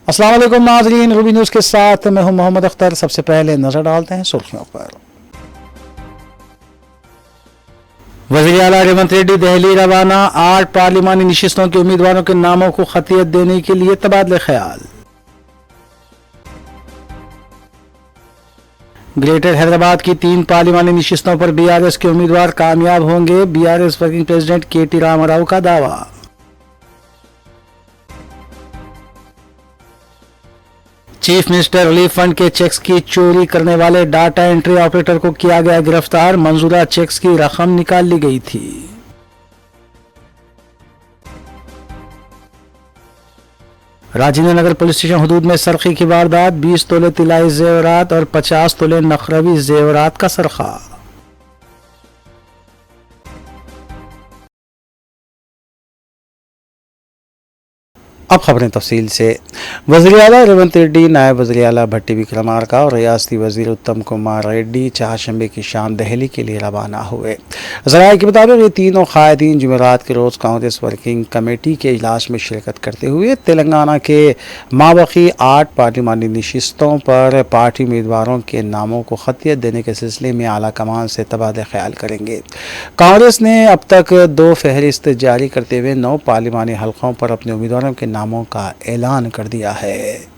अस्सलाम वालेकुम नाज़रीन, रूबी न्यूज़ के साथ मैं हूं मोहम्मद अख्तर। सबसे पहले नजर डालते हैं सुर्खियों पर। वज़ीर आला रेवंत रेड्डी दिल्ली रवाना। 8 पार्लिमानी नशिस्तों के उम्मीदवारों के नामों को खतियत देने के लिए तबादले ख्याल। ग्रेटर हैदराबाद की 3 पार्लिमानी नशिस्तों पर बीआरएस के उम्मीदवार कामयाब होंगे। बीआरएस वर्किंग प्रेसिडेंट केटी रामाराव का दावा। चीफ मिनिस्टर रिलीफ फंड के चेक्स की चोरी करने वाले डाटा एंट्री ऑपरेटर को किया गया गिरफ्तार। मंजूरा चेक्स की रकम निकाल ली गई थी। राजेंद्र नगर पुलिस स्टेशन हदूद में सरखी की वारदात। 20 तोले तिलाई जेवरात और 50 तोले नखरवी जेवरात का सरखा। अब खबरें तफसील से। वज़ीर आला रेवंत रेड्डी, नायब वज़ीर आला भट्टी विक्रमार्का और रियासती वज़ीर उत्तम कुमार रेड्डी चारशंबे की शाम दिल्ली के लिए रवाना हुए। ज़राए के मुताबिक ये तीनों क़ायदीन जुमेरात के रोज़ कांग्रेस वर्किंग कमेटी के इजलास में शिरकत करते हुए तेलंगाना के माबकी 8 पार्लिमानी नशिस्तों पर पार्टी उम्मीदवारों के नामों को खतियत देने के सिलसिले में आला कमान से तबादला ख्याल करेंगे। कांग्रेस ने अब तक 2 फहरिस्त जारी करते हुए 9 पार्लिमानी हल्कों पर अपने उम्मीदवारों के नामों का ऐलान कर दिया है।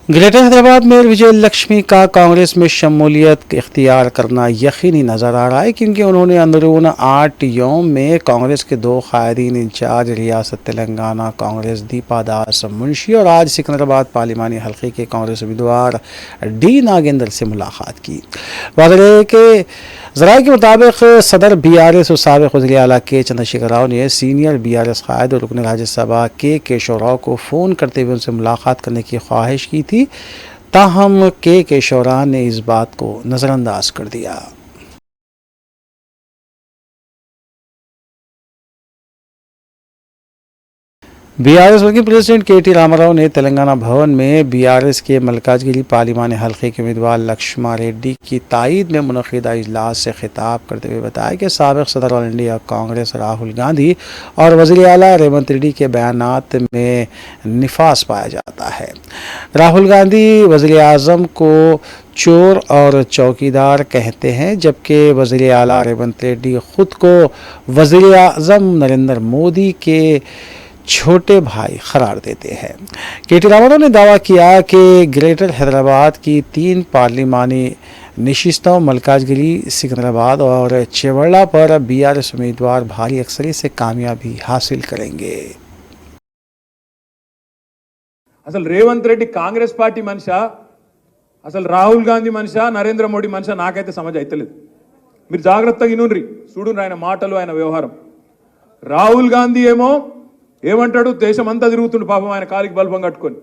ग्रेटर हैदराबाद में विजय लक्ष्मी का कांग्रेस में शमूलियत इख्तियार करना यकीनी नज़र आ रहा है, क्योंकि उन्होंने अंदरून 8 यौम में कांग्रेस के 2 क़ायदीन इंचार्ज रियासत तेलंगाना कांग्रेस दीपा दास मुंशी और आज सिकंदराबाद पार्लिमानी हल्के के कांग्रेस उम्मीदवार डी नागेंद्र से मुलाकात की। वाज़ेह के ज़राए के मुताबिक सदर बीआरएस और साबिक़ वज़ीर आला के चंद्रशेखर राव ने सीनियर बीआरएस क़ायद और रुकन राज्यसभा के केशव राव को फ़ोन करते हुए उनसे मुलाकात करने की ख्वाहिश की थी, ताहम के केशव राव ने इस बात को नज़रअंदाज कर दिया। बीआरएस वर्किंग प्रेसिडेंट केटी रामाराव ने तेलंगाना भवन में बीआरएस के मल्काजगिरी पार्लिमानी हल्के के उम्मीदवार लक्ष्मा रेड्डी की तायद में मुनक़िदा इजलास से खिताब करते हुए बताया कि साबिक़ सदर ऑल इंडिया कांग्रेस राहुल गांधी और वज़ीर आला रेवंत रेड्डी के बयानात में निफास पाया जाता है। राहुल गांधी वज़ीर आज़म को चोर और चौकीदार कहते हैं, जबकि वज़ीर आला रेवंत रेड्डी ख़ुद को वज़ीर आज़म नरेंद्र मोदी के छोटे भाई करार देते हैं। केटी रामाराव ने दावा किया कि ग्रेटर हैदराबाद की 3 पार्लिमानी नशिस्तों मल्काजगिरी, सिकंदराबाद और चेवड़ा पर बीआरएस उम्मीदवार भारी अक्सरियत से कामयाबी हासिल करेंगे। అసలు రేవంత్ రెడ్డి కాంగ్రెస్ పార్టీ మనిషా, అసలు రాహుల్ గాంధీ మనిషా, నరేంద్ర మోడీ మనిషా నాకైతే సమజ్ అయితలేదు. మీరు జాగ్రత్తగా వినుండ్రి, చూడుండ్రి ఆయన మాటలు, ఆయన వ్యవహారం. రాహుల్ గాంధీ ఏమో ఏమంటాడు, దేశం అంతా తిరుగుతుండు పాపం ఆయన కాలికి బల్బం కట్టుకొని.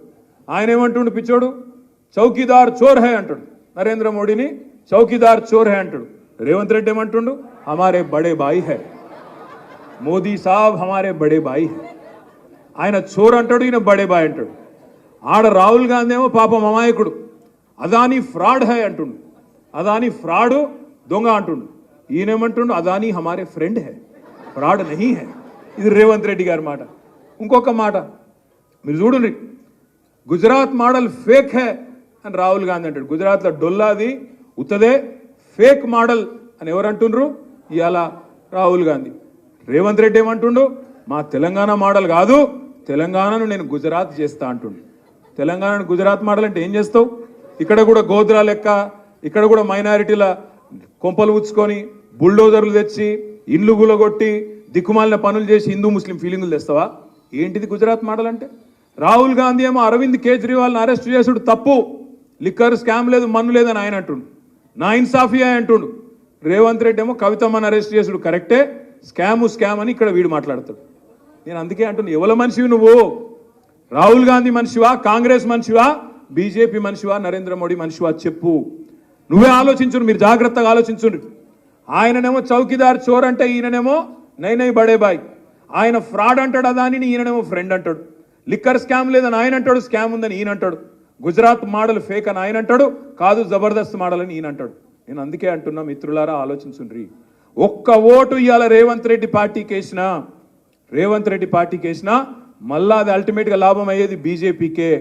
ఆయన ఏమంటుండు పిచ్చోడు, చౌకీదార్ చోర్ హై అంటాడు. నరేంద్ర మోడీని చౌకీదార్ చోర్ హై అంటాడు. రేవంత్ రెడ్డి ఏమంటుండు, హమారే బడే బాయి హై, మోదీ సాబ్ హమారే బడే బాయి హై. ఆయన చోర్ అంటాడు, ఈయన బడే బాయ్ అంటాడు. ఆడ రాహుల్ గాంధీ ఏమో పాపం అమాయకుడు, అదానీ ఫ్రాడ్ హై అంటుండు. అదానీ ఫ్రాడు దొంగ అంటుండు. ఈయనేమంటుండు, అదానీ హమారే ఫ్రెండ్ హై, ఫ్రాడ్ నహీ హై. ఇది రేవంత్ రెడ్డి గారి మాట. ఇంకొక మాట మీరు చూడండి, గుజరాత్ మోడల్ ఫేక్ హై అని రాహుల్ గాంధీ అంటాడు. గుజరాత్లో డొల్లాది ఉత్తదే ఫేక్ మోడల్ అని ఎవరు అంటుండ్రు? ఇవాళ రాహుల్ గాంధీ. రేవంత్ రెడ్డి ఏమంటుండు, మా తెలంగాణ మోడల్ కాదు, తెలంగాణను నేను గుజరాత్ చేస్తా అంటుండు. తెలంగాణను గుజరాత్ మోడల్ అంటే ఏం చేస్తావు? ఇక్కడ కూడా గోద్రా లెక్క, ఇక్కడ కూడా మైనారిటీల కొంపలు ఉచ్చుకొని బుల్డోజర్లు తెచ్చి ఇండ్లు గులగొట్టి దిక్కుమాలిన పనులు చేసి హిందూ ముస్లిం ఫీలింగులు తెస్తావా? ఏంటిది గుజరాత్ మోడల్ అంటే? రాహుల్ గాంధీ ఏమో అరవింద్ కేజ్రీవాల్ని అరెస్ట్ చేసుడు తప్పు, లిక్కర్ స్కామ్ లేదు, మన్ను లేదని ఆయన అంటుండు. నా ఇన్సాఫీ అంటుండు. రేవంత్ రెడ్డి ఏమో కవితమ్మని అరెస్ట్ చేసుడు కరెక్టే, స్కామ్ అని ఇక్కడ వీడు మాట్లాడతాడు. నేను అందుకే అంటున్నా, ఎవల మనిషివి నువ్వు? రాహుల్ గాంధీ మనిషివా, కాంగ్రెస్ మనిషివా, బీజేపీ మనిషివా, నరేంద్ర మోడీ మనిషివా చెప్పు. నువ్వే ఆలోచించు, మీరు జాగ్రత్తగా ఆలోచించండి. ఆయననేమో చౌకీదార్ చోర్ అంటే ఈయననేమో నై బడే బాయ్. ఆయన ఫ్రాడ్ అంటాడు అదాని, ఈయననేమో ఫ్రెండ్ అంటాడు. లిక్కర్ స్కామ్ లేదని ఆయన అంటాడు, స్కామ్ ఉందని ఈయన అంటాడు. గుజరాత్ మోడల్ ఫేక్ అని ఆయన అంటాడు, కాదు జబర్దస్త్ మోడల్ అని ఈయన అంటాడు. నేను అందుకే అంటున్నా, మిత్రులారా ఆలోచించుండ్రి. ఒక్క ఓటు ఇవాళ రేవంత్ రెడ్డి పార్టీకి వేసినా మళ్ళా అది అల్టిమేట్గా లాభం అయ్యేది బీజేపీకే.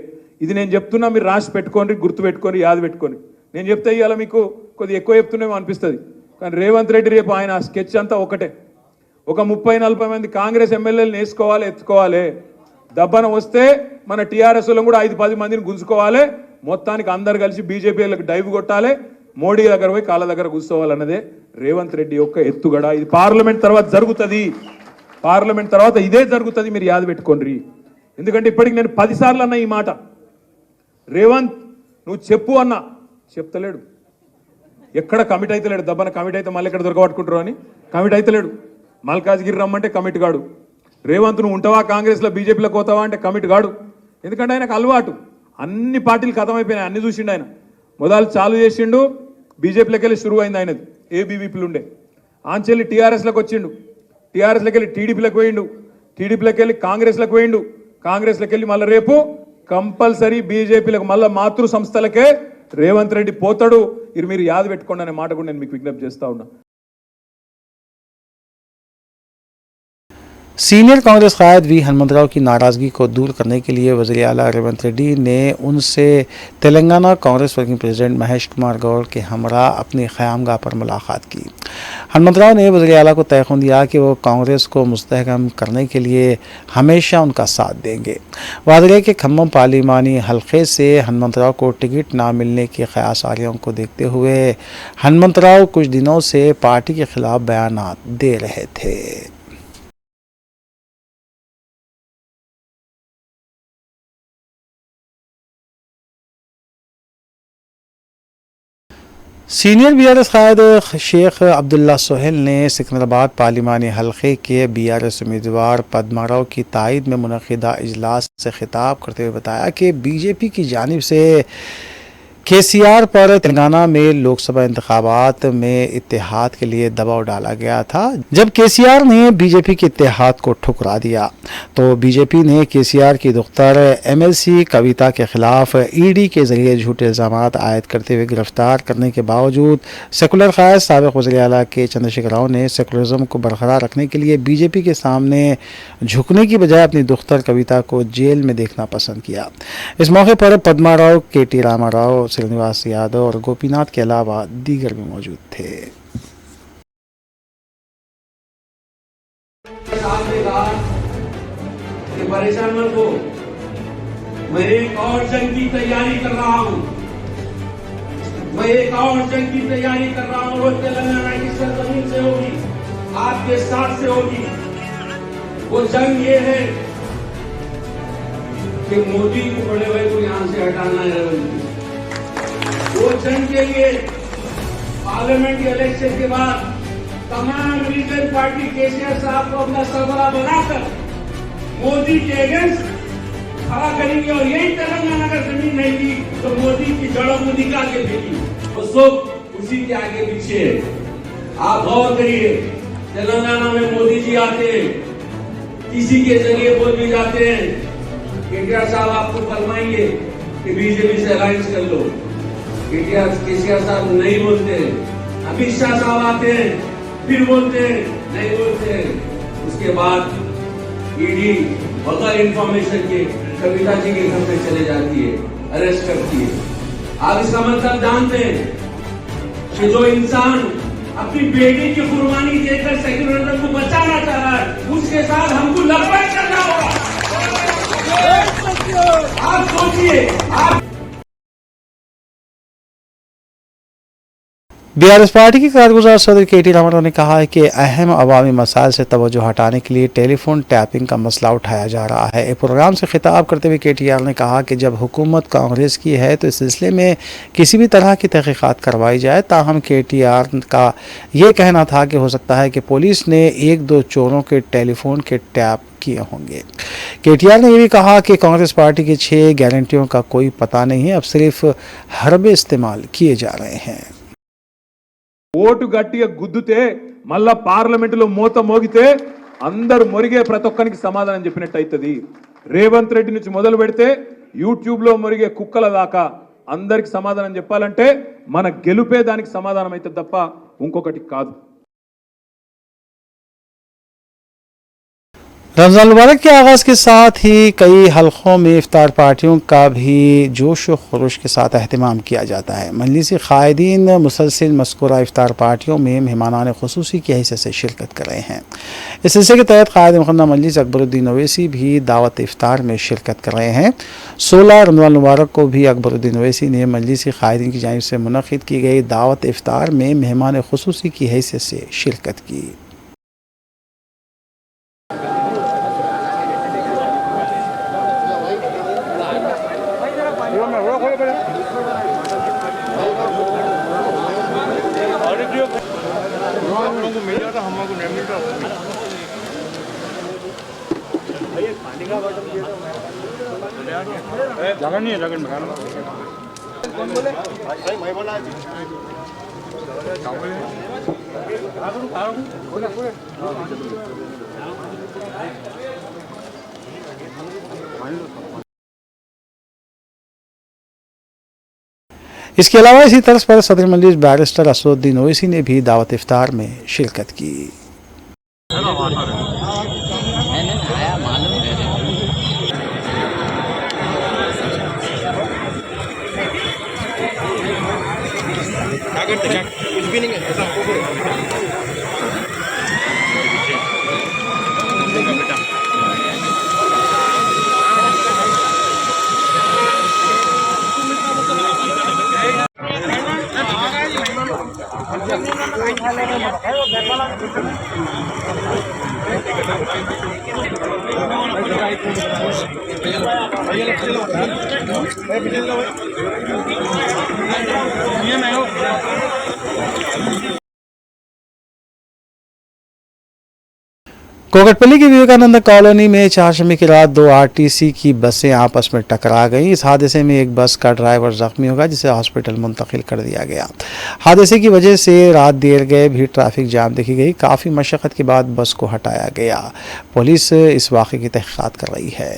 ఇది నేను చెప్తున్నా, మీరు రాసి పెట్టుకోండి, గుర్తు పెట్టుకొని, యాద పెట్టుకొని. నేను చెప్తే ఇవాళ మీకు కొద్దిగా ఎక్కువ చెప్తున్నామో అనిపిస్తుంది, కానీ రేవంత్ రెడ్డి రేపు ఆయన స్కెచ్ అంతా ఒకటే. ఒక 30-40 మంది కాంగ్రెస్ ఎమ్మెల్యేలను వేసుకోవాలి, ఎత్తుకోవాలి. దబ్బన వస్తే మన టీఆర్ఎస్లో కూడా 5-10 మందిని గుంజుకోవాలి. మొత్తానికి అందరు కలిసి బీజేపీలకు డైవ్ కొట్టాలి, మోడీ దగ్గర పోయి కాళ్ళ దగ్గర కూర్చోవాలన్నదే రేవంత్ రెడ్డి యొక్క ఎత్తుగడ. ఇది పార్లమెంట్ తర్వాత జరుగుతుంది, పార్లమెంట్ తర్వాత ఇదే జరుగుతుంది, మీరు యాద పెట్టుకోండి. ఎందుకంటే ఇప్పటికి నేను 10 సార్లు అన్నా ఈ మాట. రేవంత్ నువ్వు చెప్పు అన్నా, చెప్తలేడు. ఎక్కడ కమిట్ అయితలేడు. దబ్బన కమిట్ అయితే మళ్ళీ ఎక్కడ దొరకబట్టుకుంటారు అని కమిట్ అయితలేడు. మల్కాజ్గిరి రమ్మంటే కమిట్ కాడు. రేవంత్ నువ్వు ఉంటావా కాంగ్రెస్లో, బీజేపీలోకి పోతావా అంటే కమిట్ కాడు. ఎందుకంటే ఆయనకు అలవాటు, అన్ని పార్టీలు ఖతమైపోయినాయి, అన్ని చూసిండు ఆయన. మొదలు చాలు చేసిండు, బీజేపీలోకి వెళ్ళి షురువు అయింది ఆయనది, ఏబీవీపీలు ఉండే. ఆంచెల్లి టీఆర్ఎస్లోకి వచ్చిండు, టీఆర్ఎస్లోకి వెళ్ళి టీడీపీలోకి పోయిండు, టీడీపీలోకి వెళ్ళి కాంగ్రెస్లోకి పోయిండు, కాంగ్రెస్లోకి వెళ్ళి మళ్ళీ రేపు కంపల్సరీ బీజేపీలకు మళ్ళీ మాతృ సంస్థలకే రేవంత్ రెడ్డి పోతాడు. ఇది మీరు యాద పెట్టుకోండి అనే మాట కూడా నేను మీకు విజ్ఞప్తి చేస్తా ఉన్నా. सीनियर कांग्रेस कायद वी हनुमंतराव की नाराज़गी को दूर करने के लिए वज़ीर आला रेवंत रेड्डी ने उनसे तेलंगाना कांग्रेस वर्किंग प्रेसिडेंट महेश कुमार गौड़ के हमरा अपनी ख़यामगाह पर मुलाकात की। हनुमंतराव ने वज़ीर आला को तयक़ुन दिया कि वो कांग्रेस को मुस्तहकम करने के लिए हमेशा उनका साथ देंगे। वादिया के खम्मम पार्लिमानी हल्के से हनुमंतराव को टिकट ना मिलने की क़यासारियों को देखते हुए हनुमंतराव कुछ दिनों से पार्टी के ख़िलाफ़ बयानात दे रहे थे। सीनियर बीआरएस कायद शेख अब्दुल्ला सोहेल ने सिकंदराबाद पार्लिमानी हल्के के बीआरएस उम्मीदवार पद्माराव की तायद में मुनक़िदा इजलास से खिताब करते हुए बताया कि बीजेपी की जानिब से केसीआर पर तेलंगाना में लोकसभा इंतखाबात में इत्तेहाद के लिए दबाव डाला गया था। जब केसीआर ने बीजेपी के इत्तेहाद को ठुकरा दिया तो बीजेपी ने केसीआर की दुख्तर एमएलसी कविता के खिलाफ ईडी के जरिए झूठे इल्ज़ाम आयद करते हुए गिरफ्तार करने के बावजूद सेकुलर कायद साबिक़ वज़ीर आला के चंद्रशेखर राव ने सेकुलरिज्म को बरकरार रखने के लिए बीजेपी के सामने झुकने की बजाय अपनी दुख्तर कविता को जेल में देखना पसंद किया। इस मौके पर पद्माराव, केटी रामाराव, श्रीनिवास यादव और गोपीनाथ के अलावा दीगर भी मौजूद थे। परेशान मत हो, मैं एक और जंग की तैयारी कर रहा हूं, वो तेलंगाना की सरजमीन से होगी, आपके साथ से होगी। वो जंग ये है कि मोदी को बड़े भाई को यहां से हटाना है। वो जंग के लिए पार्लियामेंट इलेक्शन के बाद तमाम रीजन पार्टी केसीआर साहब को अपना सरबराह बनाकर मोदी के अगेंस्ट खड़ा करेंगे। और यही तेलंगाना का जमीन नहीं थी तो मोदी की जड़ों को निकाल के देगी। वो सब उसी के आगे पीछे है। आप गौर करिए, तेलंगाना में मोदी जी आते हैं, किसी के जरिए बोल भी जाते हैं, केटीआर साहब आपको फरमाएंगे कि बीजेपी से अलायंस कर लो। केसीआर साहब नहीं बोलते, अमित शाह साहब आते हैं फिर बोलते हैं, नहीं बोलते हैं। उसके बाद ईडी बगैर इंफॉर्मेशन के कविता जी के घर पे चले जाती है, अरेस्ट करती है। आप इसका मतलब जानते हैं कि जो इंसान अपनी बेटी की कुर्बानी देकर सेक्युलरिज्म को बचाना चाह रहा है, उसके साथ हमको लड़ाई करना होगा। आप सोचिए, आप बीआरएस पार्टी के कारगुजार सदर के.टी. रामाराव ने कहा है कि अहम अवामी मसाइल से तवज्जो हटाने के लिए टेलीफोन टैपिंग का मसला उठाया जा रहा है। एक प्रोग्राम से खिताब करते हुए के.टी.आर. ने कहा कि जब हुकूमत कांग्रेस की है तो इस सिलसिले में किसी भी तरह की तहकीकात करवाई जाए। ताहम के.टी.आर. का ये कहना था कि हो सकता है कि पुलिस ने एक दो चोरों के टेलीफोन के टैप किए होंगे। के.टी.आर. ने यह भी कहा कि कांग्रेस पार्टी की 6 गारंटियों का कोई पता नहीं है, अब सिर्फ हरबे इस्तेमाल किए जा रहे हैं। ఓటు గట్టిగా గుద్దుతే మళ్ళా పార్లమెంటులో మూత మోగితే అందరు మొరిగే ప్రతి ఒక్కరికి సమాధానం చెప్పినట్టు అవుతుంది. రేవంత్ రెడ్డి నుంచి మొదలు పెడితే యూట్యూబ్ లో మొరిగే కుక్కల దాకా అందరికి సమాధానం చెప్పాలంటే మన గెలుపే దానికి సమాధానం అవుతుంది తప్ప ఇంకొకటి కాదు. रमज़ान मुबारक के आगाज़ के साथ ही कई हलक़ों में इफ्तार पार्टियों का भी जोश व खरोश के साथ अहतमाम किया जाता है। मजलिसी क़ायदीन मुसलसिल मज़कूरा इफ्तार पार्टियों में मेहमानान ख़ुसूसी की हैसियत से शिरकत कर रहे हैं। इस सिलसिले के तहत क़ायद मुक़द्दम मजलिस अकबरुद्दीन ओवैसी भी दावत इफ्तार में शिरकत कर रहे हैं। 16 रमज़ान मुबारक को भी अकबरुद्दीन ओवैसी ने मजलिसी क़ायदीन की जानिब से मुनक़िद की गई दावत इफ्तार में मेहमान ख़ुसूसी की हैसियत से शिरकत की। इसके अलावा इसी तर्ज पर सदर मजलिस बैरिस्टर असदुद्दीन ओवैसी ने भी दावत इफ्तार में शिरकत की। कोकटपल्ली की विवेकानंद कॉलोनी में चारशंबे की रात 2 आरटीसी की बसें आपस में टकरा गईं। इस हादसे में एक बस का ड्राइवर जख्मी हो गया, जिसे हॉस्पिटल मुंतकिल कर दिया गया। हादसे की वजह से रात देर गए भी ट्रैफिक जाम देखी गई। काफ़ी मशक्क़त के बाद बस को हटाया गया। पुलिस इस वाक़े की तहक़ीक़ात कर रही है।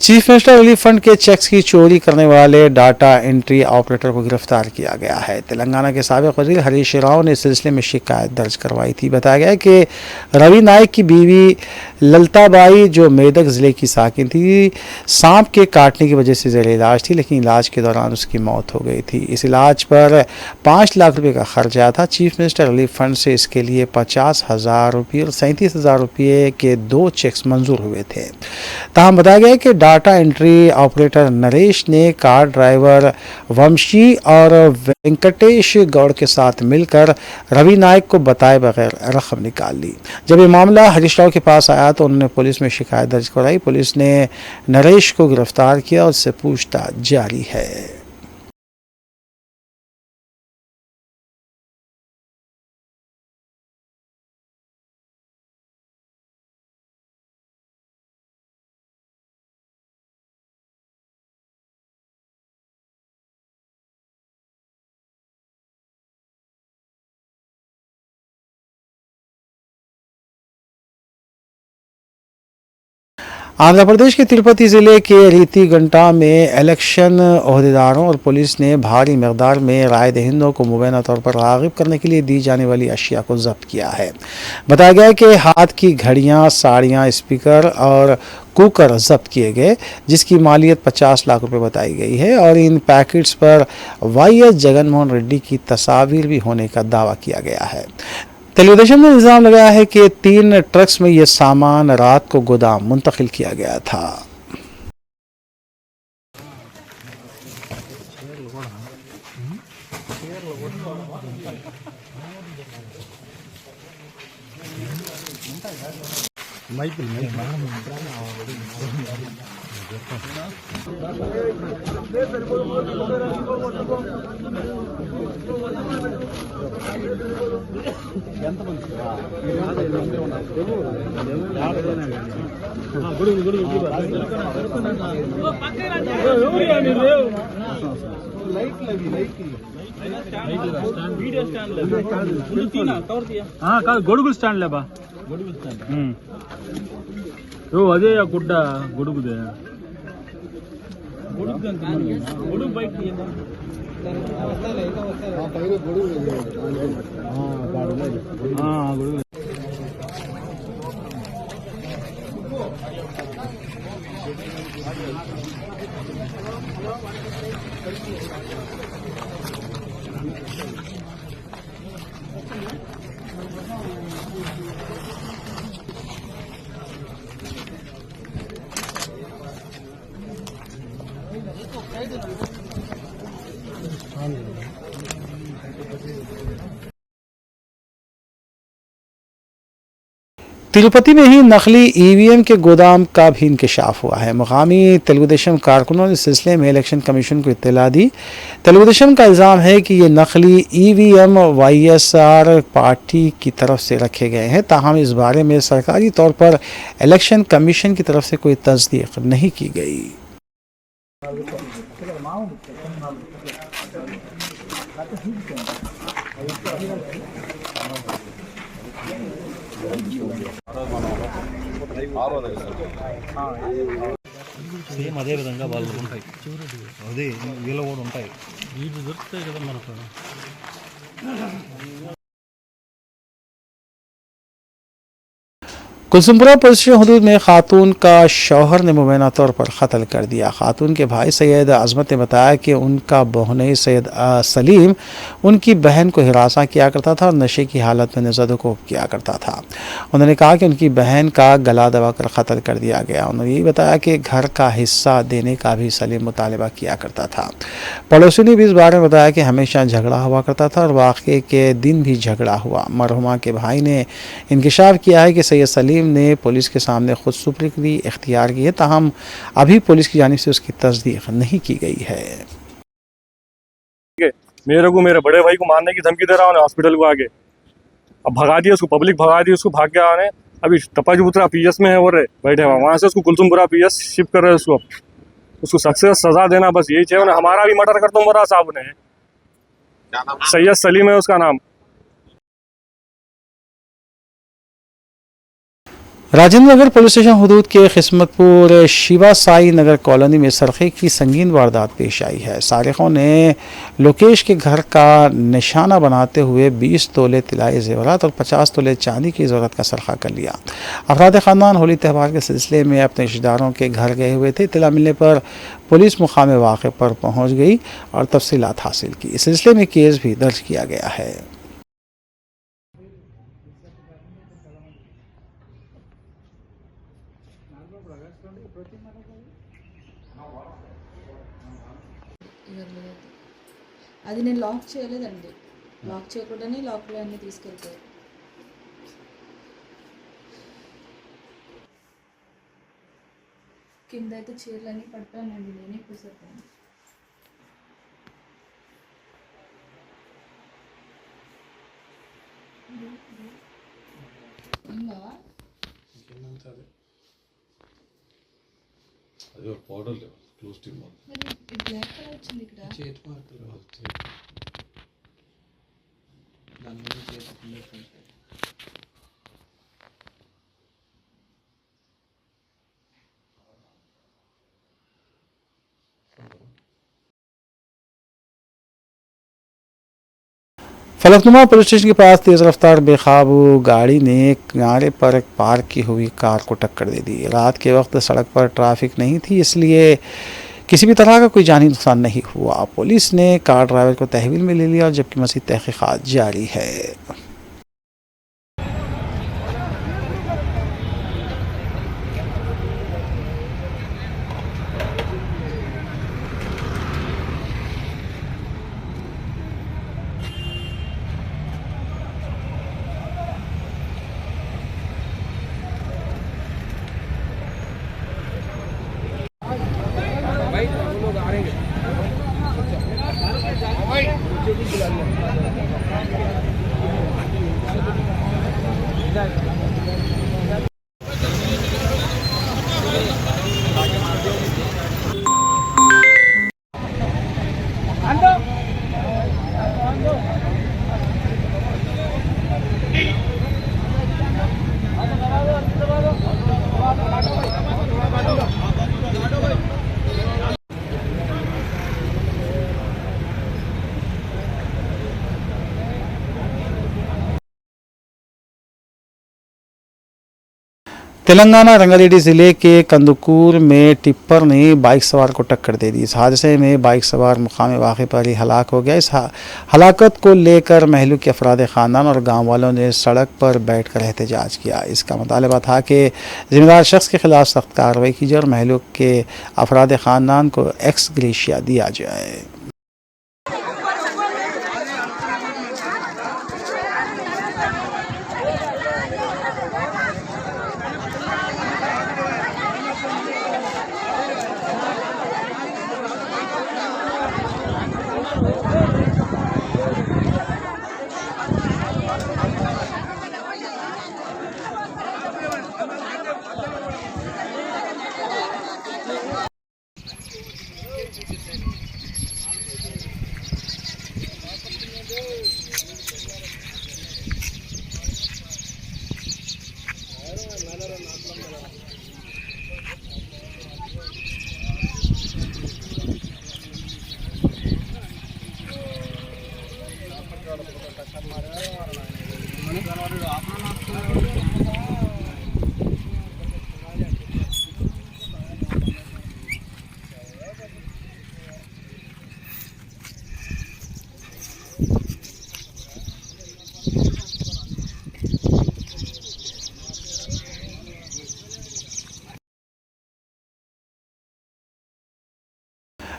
चीफ मिनिस्टर रिलीफ फंड के चेक्स की चोरी करने वाले डाटा एंट्री ऑपरेटर को गिरफ्तार किया गया है। तेलंगाना के साबिक़ वज़ीर हरीश राव ने इस सिलसिले में शिकायत दर्ज करवाई थी। बताया गया कि रवि नायक की बीवी ललताबाई, जो मेदक ज़िले की साकिन थी, सांप के काटने की वजह से ज़ेर इलाज थी, लेकिन इलाज के दौरान उसकी मौत हो गई थी। इस इलाज पर 5 लाख रुपये का खर्च आया था। चीफ मिनिस्टर रिलीफ फंड से इसके लिए 50,000 रुपये और 37,000 रुपये के 2 चेक्स मंजूर हुए थे। ताहम बताया गया कि डाटा एंट्री ऑपरेटर नरेश ने कार ड्राइवर वंशी और वेंकटेश गौड़ के साथ मिलकर रवि नायक को बताए बगैर रकम निकाल ली। जब ये मामला हरीश राव के पास आया तो उन्होंने पुलिस में शिकायत दर्ज कराई। पुलिस ने नरेश को गिरफ्तार किया और उससे पूछताछ जारी है। आंध्र प्रदेश के तिरुपति जिले के रीतिगंटा में इलेक्शन ओहदेदारों और पुलिस ने भारी मकदार में राय दहिंदों को मुबैना तौर पर राग़िब करने के लिए दी जाने वाली अशिया को जब्त किया है। बताया गया कि हाथ की घड़ियां, साड़ियां, स्पीकर और कुकर जब्त किए गए, जिसकी मालियत 50 लाख रुपए बताई गई है और इन पैकेट्स पर वाईएस जगनमोहन रेड्डी की तस्वीर भी होने का दावा किया गया है। तेलुगुदेशम ने इल्ज़ाम लगाया है कि 3 ट्रक्स में यह सामान रात को गोदाम मुंतकिल किया गया था। గొడుగులు స్టాండ్ లేబా గొడుగులు స్టాండ్ అదే గుడ్డ గొడుగుదే గొడుగు బైక్ గొడుగు तिरुपति में ही नकली ईवीएम के गोदाम का भी इंकशाफ हुआ है। मुकामी तेलुगुदेशम कारकुनों ने इस सिलसिले में इलेक्शन कमीशन को इत्तला दी। तेलुगुदेशम का इल्ज़ाम है कि ये नकली ईवीएम वाईएसआर पार्टी की तरफ से रखे गए हैं, ताहम इस बारे में सरकारी तौर पर इलेक्शन कमीशन की तरफ से कोई तस्दीक नहीं की गई। సేమ్ అదే విధంగా వాళ్ళు ఉంటాయి అదే వీళ్ళు కూడా ఉంటాయి వీళ్ళు దొరుకుతాయి కదా మనకు। कुलसुमपुरा पुलिस हदूद में खातून का शौहर ने मुबैना तौर पर कत्ल कर दिया। खातून के भाई सैयद अजमत ने बताया कि उनका बहुनई सैयद सलीम उनकी बहन को हिरासा किया करता था और नशे की हालत में नज़रदुकोब किया करता था। उन्होंने कहा कि उनकी बहन का गला दबाकर कत्ल कर दिया गया। उन्होंने ये बताया कि घर का हिस्सा देने का भी सलीम मुतालबा किया करता था। पड़ोसी ने भी इस बारे में बताया कि हमेशा झगड़ा हुआ करता था और वाक़े के दिन भी झगड़ा हुआ। मरहुमा के भाई ने इंकशाफ किया है कि सैयद सलीम ने पुलिस के सामने खुद सुपुर्दगी इख्तियार की है, ताहम अभी पुलिस की जानिब से उसकी तस्दीक नहीं की गई है। मेरे को मेरे बड़े भाई को मारने की धमकी दे रहा हूँ हॉस्पिटल को आगे। अब भगा दिया उसको, पब्लिक भगा दी उसको, भाग गया आने। अभी तपाजपुरा पीएस में है वो बैठे हुआ, वहाँ से उसको कुलसुमपुरा पीएस शिफ्ट कर रहे हैं उसको सक्सेस सजा देना, बस यही चाहिए। हमारा भी मर्डर कर दो मरा साहब ने। सैयद सलीम है उसका नाम। राजेंद्र नगर पुलिस स्टेशन हदूद के किस्मतपुर शिवा साई नगर कॉलोनी में सरखे की संगीन वारदात पेश आई है। सारिकों ने लोकेश के घर का निशाना बनाते हुए 20 तोले तिलाई जेवरात और 50 तोले चांदी की ज़रूरत का सरखा कर लिया। अफराद ख़ानदान होली त्यौहार के सिलसिले में अपने रिश्तेदारों के घर गए हुए थे। इत्तला मिलने पर पुलिस मुकाम वाक़े पर पहुँच गई और तफसीलात हासिल की। इस सिलसिले में केस भी दर्ज किया गया है। అది నేను లాక్ చేయలేదండి, లాక్ చేయకుండానే లాక్లో అన్నీ తీసుకెళ్తారు. కింద అయితే చీరలన్నీ పడిపోయానండి, నేనే కూర్చోతాను. అది ఒక పౌడర్ లేవు క్లోజ్ టీమ్ మరి బ్లాక్ కలర్ వచ్చింది ఇక్కడ. చేతి మార్కులు దాని మీద చేతి फलकनुमा पुलिस स्टेशन के पास तेज रफ्तार बेकाबू गाड़ी ने किनारे पर पार्क की हुई कार को टक्कर दे दी। रात के वक्त सड़क पर ट्रैफिक नहीं थी, इसलिए किसी भी तरह का कोई जानी नुकसान नहीं हुआ। पुलिस ने कार ड्राइवर को तहवील में ले लिया, जबकि मज़ीद तहकीकात जारी है। तेलंगाना रंगारेड्डी ज़िले के कंदुकूर में टिप्पर ने बाइक सवार को टक्कर दे दी। इस हादसे में बाइक सवार मुकामी वाक़े पर ही हलाक हो गया। इस हलाकत को लेकर महल्ले के अफराद ख़ानदान और गांव वालों ने सड़क पर बैठकर एहतजाज किया। इसका मुतालबा था कि ज़िम्मेदार शख्स के खिलाफ सख्त कार्रवाई की जाए और महल्लों के अफराद ख़ानदान को एक्स ग्रेशिया दिया जाए।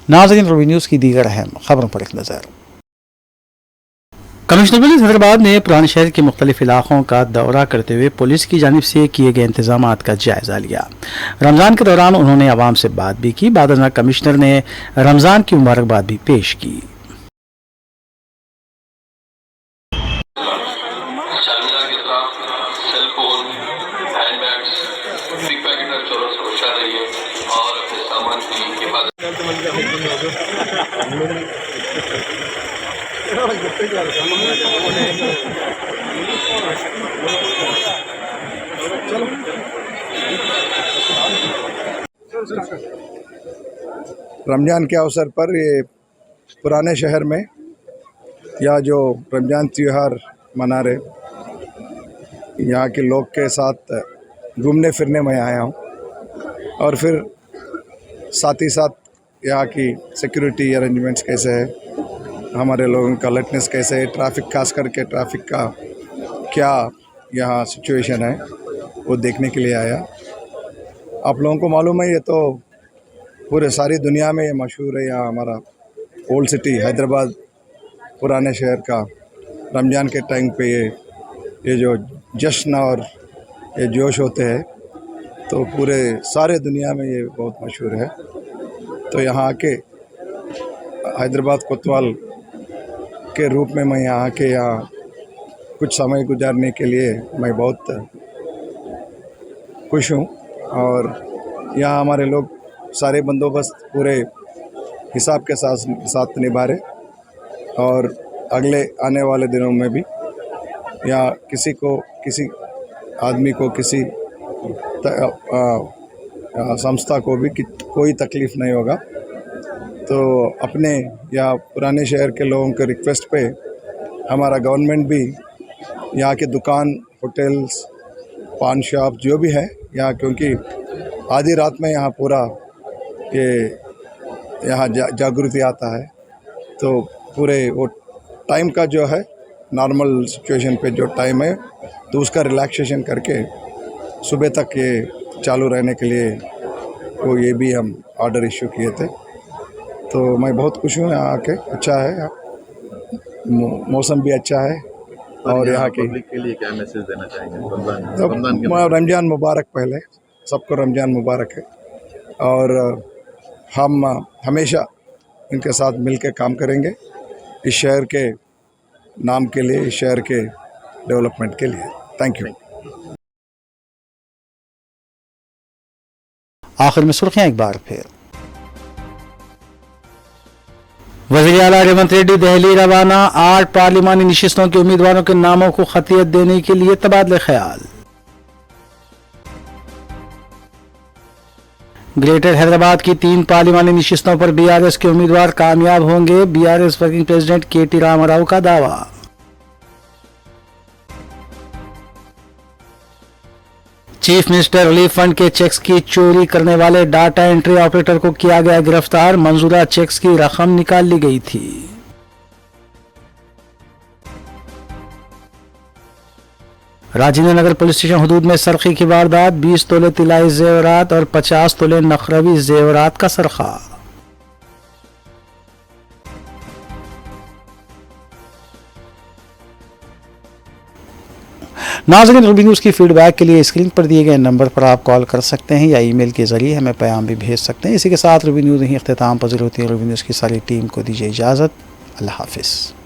नाज़रीन, रवि न्यूज़ की दीगर अहम खबरों पर एक नज़र। कमिश्नर पुलिस हैदराबाद ने पुराने शहर के मुख्तलिफ इलाकों का दौरा करते हुए पुलिस की जानिब से किए गए इंतजाम का जायज़ा लिया। रमज़ान के दौरान उन्होंने आवाम से बात भी की। बाद में कमिश्नर ने रमज़ान की मुबारकबाद भी पेश की। रमज़ान के अवसर पर ये पुराने शहर में या जो रमज़ान त्यौहार मना रहे, यहाँ के लोग के साथ घूमने फिरने में आया हूँ और फिर साथ ही साथ यहाँ की सिक्योरिटी अरेंजमेंट्स कैसे है, हमारे लोगों का अलर्टनेस कैसे है, ट्रैफिक खास करके ट्रैफिक का क्या यहाँ सिचुएशन है वो देखने के लिए आया। आप लोगों को मालूम है, ये तो पूरे सारी दुनिया में ये मशहूर है। यहाँ हमारा ओल्ड सिटी हैदराबाद पुराने शहर का रमज़ान के टाइम पे ये जो जश्न और ये जोश होते हैं तो पूरे सारे दुनिया में ये बहुत मशहूर है। तो यहाँ आके हैदराबाद कोतवाल के रूप में मैं यहाँ आके यहाँ कुछ समय गुजारने के लिए मैं बहुत खुश हूँ और यहाँ हमारे लोग सारे बंदोबस्त पूरे हिसाब के साथ निभा रहे और अगले आने वाले दिनों में भी यहाँ किसी आदमी को किसी संस्था को भी कोई तकलीफ़ नहीं होगा। तो अपने या पुराने शहर के लोगों के रिक्वेस्ट पे हमारा गवर्नमेंट भी यहाँ के दुकान, होटल्स, पान शॉप जो भी है यहाँ, क्योंकि आधी रात में यहाँ पूरा ये यहाँ जागृति आता है, तो पूरे वो टाइम का जो है नॉर्मल सिचुएशन पे जो टाइम है तो उसका रिलैक्सेशन करके सुबह तक ये चालू रहने के लिए वो ये भी हम ऑर्डर इशू किए थे। तो मैं बहुत खुश हूँ यहाँ आके, अच्छा है, मौसम भी अच्छा है। और यहाँ की पब्लिक के लिए क्या मैसेज देना चाहेंगे? रमज़ान मुबारक, पहले सबको रमज़ान मुबारक है। और हम हमेशा इनके साथ मिल के काम करेंगे इस शहर के नाम के लिए, इस शहर के डेवलपमेंट के लिए। Thank you. आखिर में सुर्खियां एक बार फिर। वज़ीर आला रेवंत रेड्डी दिल्ली रवाना, 8 पार्लिमानी नशिस्तों के उम्मीदवारों के नामों को खतियत देने के लिए तबादले ख्याल। ग्रेटर हैदराबाद की 3 पार्लिमानी नशिस्तों पर बीआरएस के उम्मीदवार कामयाब होंगे, बीआरएस वर्किंग प्रेसिडेंट केटी रामाराव का दावा। चीफ मिनिस्टर रिलीफ फंड के चेक्स की चोरी करने वाले डाटा एंट्री ऑपरेटर को किया गया गिरफ्तार, मंजूरा चेक्स की रकम निकाल ली गई थी। राजेंद्र नगर पुलिस स्टेशन हदूद में सरखी की वारदात, 20 तोले तिलाई जेवरात और 50 तोले नखरवी जेवरात का सरखा। नाज़रीन, रूबी न्यूज़ की फीडबैक के लिए स्क्रीन पर दिए गए नंबर पर आप कॉल कर सकते हैं या ईमेल के ज़रिए हमें पैगाम भी भेज सकते हैं। इसी के साथ रूबी न्यूज़ यहीं इख्तिताम पज़ीर होती है। रूबी न्यूज़ की सारी टीम को दीजिए इजाज़त। अल्लाह हाफ़िज़।